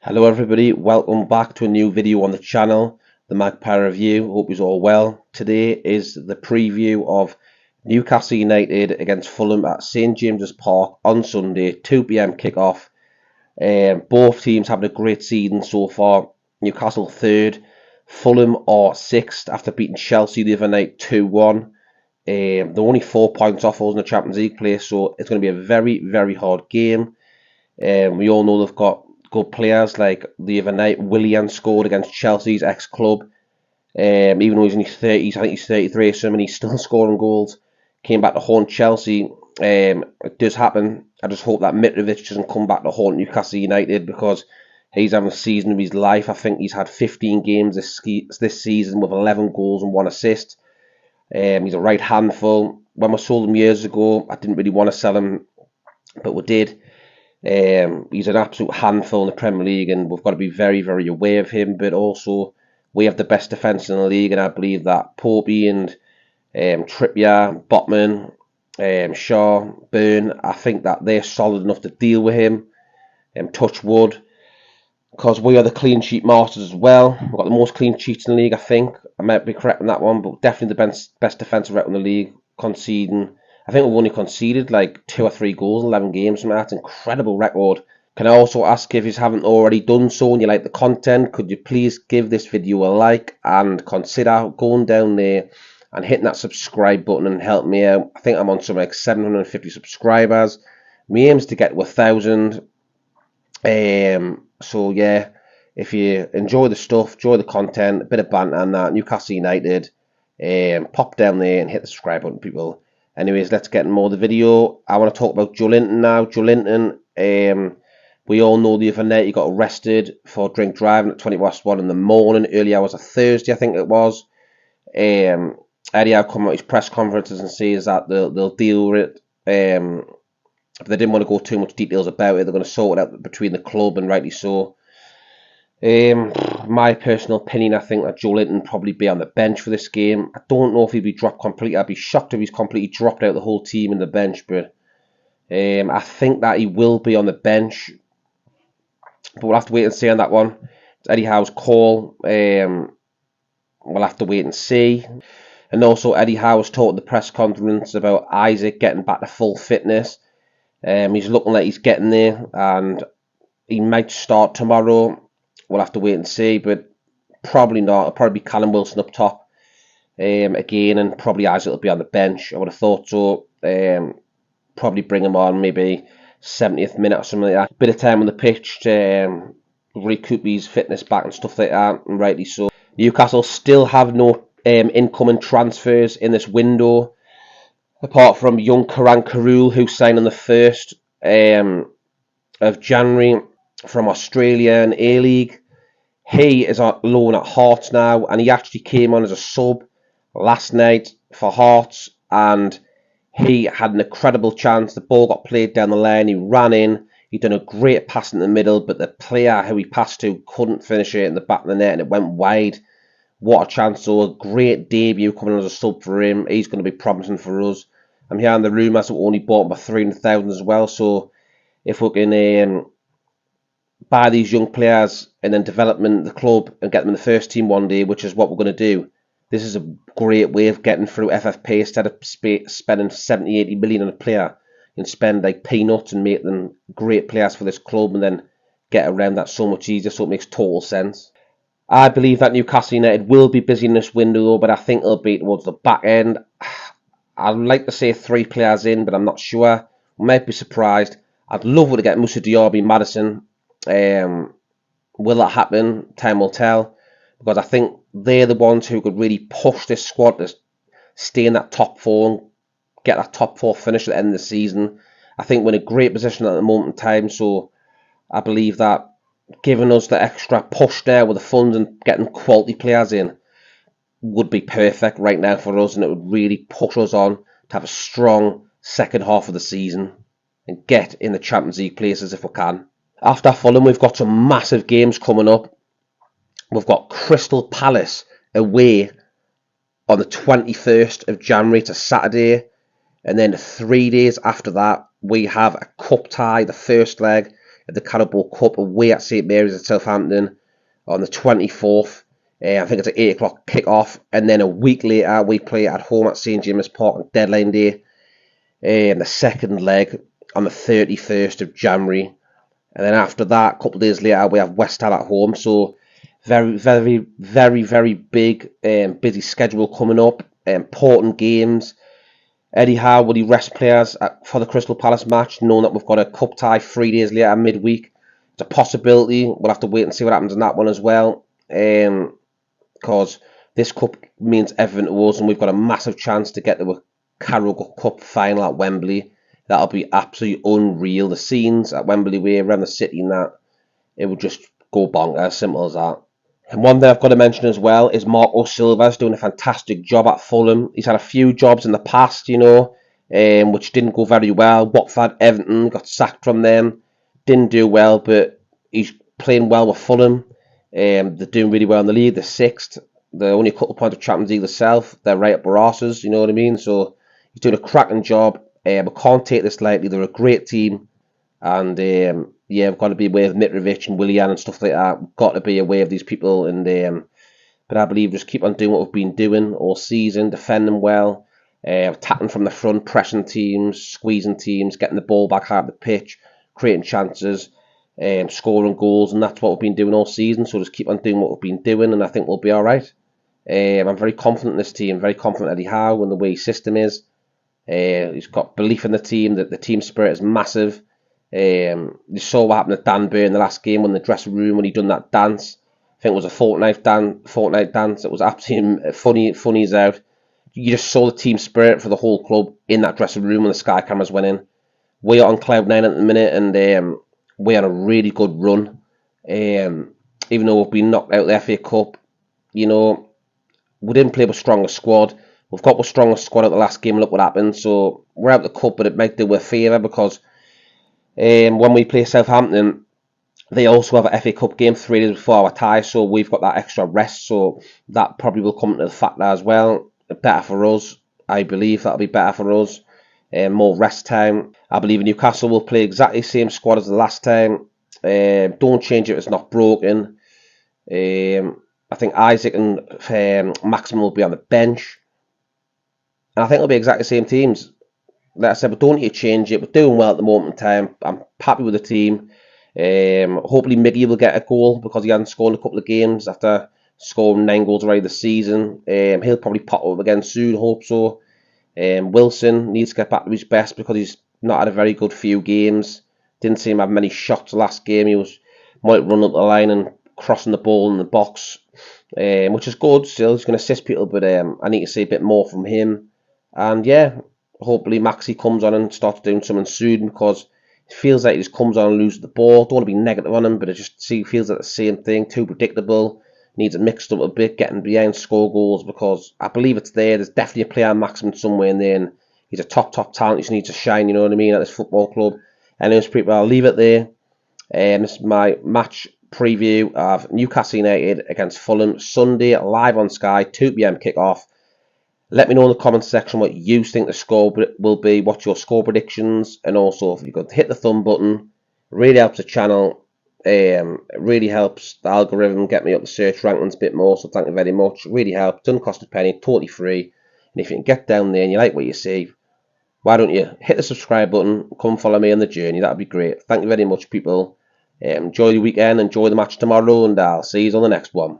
Hello everybody, welcome back to a new video on the channel, the Magpie Review. Hope you're all well. Today is the preview of Newcastle United against Fulham at St James's Park on Sunday, 2 PM kickoff. Both teams having a great season so far. Newcastle third, Fulham are sixth after beating Chelsea the other night 2-1. They're only 4 points off us in the Champions League place, so it's going to be a very, very hard game. We all know they've got good players like the other night. Willian scored against Chelsea's ex-club. Even though he's in his 30s, I think he's 33, so he's still scoring goals. Came back to haunt Chelsea. It does happen. I just hope that Mitrović doesn't come back to haunt Newcastle United because he's having a season of his life. I think he's had 15 games this season with 11 goals and 1 assist. He's a right handful. When we sold him years ago, I didn't really want to sell him, but we did. He's an absolute handful in the Premier League, and we've got to be very, very aware of him. But also, we have the best defence in the league, and I believe that Popey and Trippier, Botman, Shaw, Burn, I think that they're solid enough to deal with him. Touch wood, because we are the clean sheet masters as well. We've got the most clean sheets in the league, I think. I might be correct on that one, but definitely the best defensive record in the league, conceding. I think we've only conceded like 2 or 3 goals in 11 games. That's an incredible record. Can I also ask, if you haven't already done so and you like the content, could you please give this video a like and consider going down there and hitting that subscribe button and help me out. I think I'm on something like 750 subscribers. My aim is to get to 1,000. So yeah, if you enjoy the stuff, enjoy the content, a bit of banter and that, Newcastle United, pop down there and hit the subscribe button, people. Anyways, let's get more of the video. I want to talk about Joelinton now. Joelinton, we all know the other night he got arrested for drink driving at 20:01 in the morning, early hours of Thursday, I think it was. Eddie Howe come out his press conferences and says that they'll deal with it. If they didn't want to go too much details about it, they're going to sort it out between the club, and rightly so. My personal opinion, I think that Joelinton probably be on the bench for this game. I don't know if he'd be dropped completely. I'd be shocked if he's completely dropped out the whole team in the bench, but I think that he will be on the bench. But we'll have to wait and see on that one. It's Eddie Howe's call. We'll have to wait and see. And also, Eddie Howe was talking at the press conference about Isaac getting back to full fitness. He's looking like he's getting there, and he might start tomorrow. We'll have to wait and see, but probably not. It'll probably be Callum Wilson up top again, and probably Isaac will be on the bench. I would have thought so. Probably bring him on maybe 70th minute or something like that. Bit of time on the pitch to recoup his fitness back and stuff like that, and rightly so. Newcastle still have no incoming transfers in this window, apart from young Karan Karul, who signed on the 1st of January from Australia and A-League. He is on loan at Hearts now, and he actually came on as a sub last night for Hearts, and he had an incredible chance. The ball got played down the lane, he ran in, he done a great pass in the middle, but the player who he passed to couldn't finish it in the back of the net, and it went wide. What a chance. So a great debut coming as a sub for him. He's going to be promising for us. I'm hearing the rumours that we only bought him for 300,000 as well, so if we can buy these young players and then develop them in the club and get them in the first team one day, which is what we're going to do, this is a great way of getting through FFP. Instead of spending 70, 80 million on a player, you can spend like peanuts and make them great players for this club, and then get around that so much easier. So it makes total sense. I believe that Newcastle United will be busy in this window though, but I think it'll be towards the back end. I'd like to say 3 players in, but I'm not sure. I might be surprised. I'd love to get Moussa Diaby, Maddison. Will that happen? Time will tell, because I think they're the ones who could really push this squad to stay in that top 4 and get that top 4 finish at the end of the season. I think we're in a great position at the moment in time, so I believe that giving us the extra push there with the funds and getting quality players in would be perfect right now for us, and it would really push us on to have a strong second half of the season and get in the Champions League places if we can. After Fulham, we've got some massive games coming up. We've got Crystal Palace away on the 21st of January to Saturday, and then 3 days after that we have a cup tie, the first leg at the Carabao Cup away at St Mary's at Southampton on the 24th. I think it's an 8 o'clock kick-off, and then a week later we play at home at St James's Park on deadline day, and the second leg on the 31st of January. And then after that, a couple of days later, we have West Ham at home. So very big, busy schedule coming up. Important games. Eddie Howe, will he rest players for the Crystal Palace match, knowing that we've got a cup tie 3 days later, midweek? It's a possibility. We'll have to wait and see what happens in that one as well. Because this cup means everything to us, and we've got a massive chance to get to a Carabao Cup final at Wembley. That'll be absolutely unreal. The scenes at Wembley Way around the city and that, it would just go bonkers, simple as that. And one thing I've got to mention as well is Marco Silva's doing a fantastic job at Fulham. He's had a few jobs in the past, which didn't go very well. Watford, Everton, got sacked from them. Didn't do well, but he's playing well with Fulham. They're doing really well in the league. They're 6th. They're only a couple of points of Champions League themselves. They're right up Barasas, you know what I mean? So he's doing a cracking job. We can't take this lightly. They're a great team. And we've got to be aware of Mitrović and Willian and stuff like that. We've got to be aware of these people. But I believe just keep on doing what we've been doing all season, defending well, attacking from the front, pressing teams, squeezing teams, getting the ball back out of the pitch, creating chances, scoring goals, and that's what we've been doing all season. So just keep on doing what we've been doing, and I think we'll be all right. I'm very confident in this team, very confident Eddie Howe and the way his system is. He's got belief in the team, that the team spirit is massive. You saw what happened to Dan Burn in the last game in the dressing room when he done that dance. I think it was a fortnight dance. It was absolutely funny as out. You just saw the team spirit for the whole club in that dressing room when the Sky cameras went in. We're on cloud 9 at the minute, and we're on a really good run. Even though we've been knocked out of the FA Cup, we didn't play with a stronger squad. We've got the strongest squad at the last game, and look what happened. So we're out of the cup, but it might do us a favour because when we play Southampton, they also have an FA Cup game 3 days before our tie, so we've got that extra rest. So that probably will come into the factor as well. Better for us, I believe that'll be better for us. More rest time. I believe Newcastle will play exactly the same squad as the last time. Don't change it if it's not broken. I think Isaac and Maximum will be on the bench. And I think it'll be exactly the same teams. Like I said, we don't need to change it. We're doing well at the moment in time. I'm happy with the team. Hopefully Miggy will get a goal because he hasn't scored in a couple of games after scoring 9 goals already this season. He'll probably pop up again soon, hope so. Wilson needs to get back to his best because he's not had a very good few games. Didn't seem to have many shots last game. He might run up the line and crossing the ball in the box, which is good. Still, he's going to assist people, but I need to see a bit more from him. And yeah, hopefully Maxi comes on and starts doing something soon because it feels like he just comes on and loses the ball. Don't want to be negative on him, but it just feels like the same thing. Too predictable. Needs it mixed up a bit, getting behind, score goals because I believe it's there. There's definitely a player Maximum somewhere in there, and he's a top talent. He just needs to shine, you know what I mean, at this football club. Anyways, people, I'll leave it there. This is my match preview of Newcastle United against Fulham Sunday, live on Sky, 2 PM kickoff. Let me know in the comments section what you think the score will be, what's your score predictions, and also if you could hit the thumb button, it really helps the channel. It really helps the algorithm get me up the search rankings a bit more, so thank you very much. It really helps, doesn't cost a penny, totally free. And if you can get down there and you like what you see, why don't you hit the subscribe button, come follow me on the journey, that would be great. Thank you very much, people. Enjoy the weekend, enjoy the match tomorrow, and I'll see you on the next one.